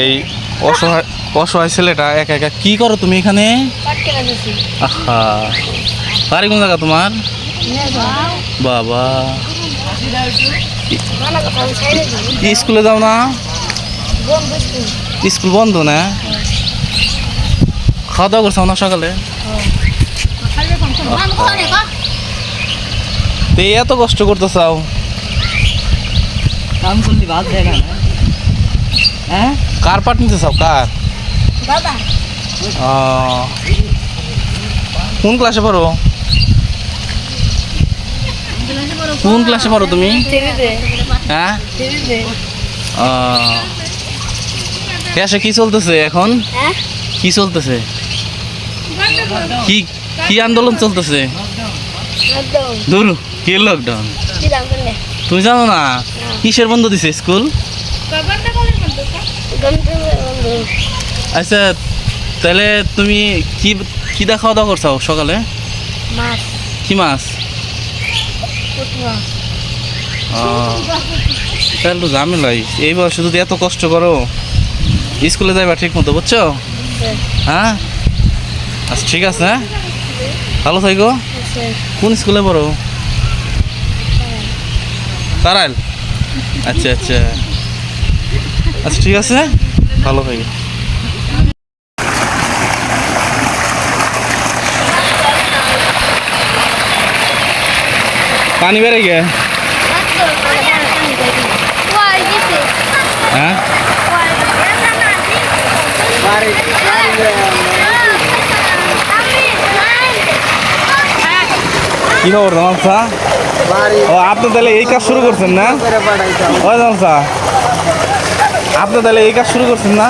এই অসহায় অসহায় ছেলেটা একা একা কি করো তুমি এখানে? আহা, বাড়ি কোন জায়গা তোমার? বাবা, স্কুলে যাও না? স্কুল বন্ধ না? খাওয়া দাওয়া করছো না সকালে? এত কষ্ট করতে চাও? কাম করলি ভাত দেয় না? হ্যাঁ, কার পাট নিতে চাও? কার? কোন ক্লাসে পড়ো? কোন ক্লাসে পড়ো তুমি? হ্যাঁ, ক্লাসে কি চলতেছে এখন? কি চলতেছে? কি কি আন্দোলন চলতেছে? দূর কি লকডাউন? তুমি জানো না? কিসের বন্ধ দিছে স্কুল? আচ্ছা, তাহলে তুমি কি কি দা খাওয়া দাওয়া করছো সকালে? কি মাছ? তাহলে তো ঝামেলাই। এই বয়সে যদি এত কষ্ট করো, স্কুলে যাইবা ঠিক মতো, বুঝছো? হ্যাঁ, আচ্ছা ঠিক আছে, হ্যাঁ, ভালো থাকো। কোন স্কুলে পড়ো? তারাইল। আচ্ছা আচ্ছা আচ্ছা ঠিক আছে, ভালো থাকো। পানি বেড়ে গে? হ্যাঁ, কি খবর জামালসা? ও, আপনি তাহলে এই কাজ শুরু করছেন না? ও জামালসা, আপনি তাহলে এই কাজ শুরু করছেন না?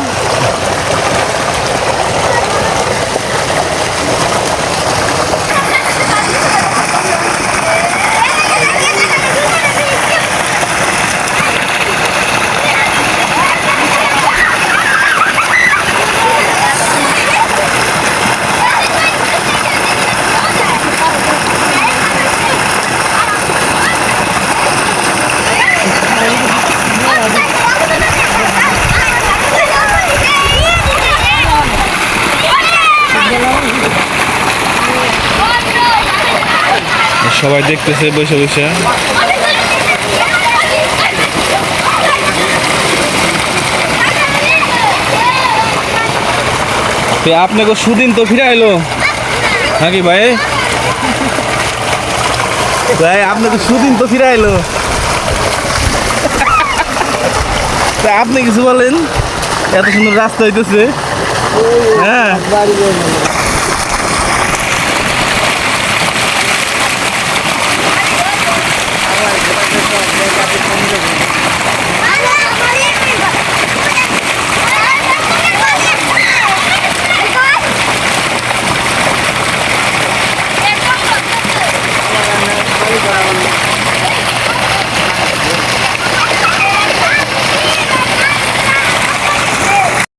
সবাই দেখতেছে বসে বসে। আপনাকে সুদিন তো ফিরে এলো নাকি ভাই? ভাই আপনাকে সুদিন তো ফিরে এলো, আপনি কিছু বলেন? এত সুন্দর রাস্তা হইতেছে। হ্যাঁ,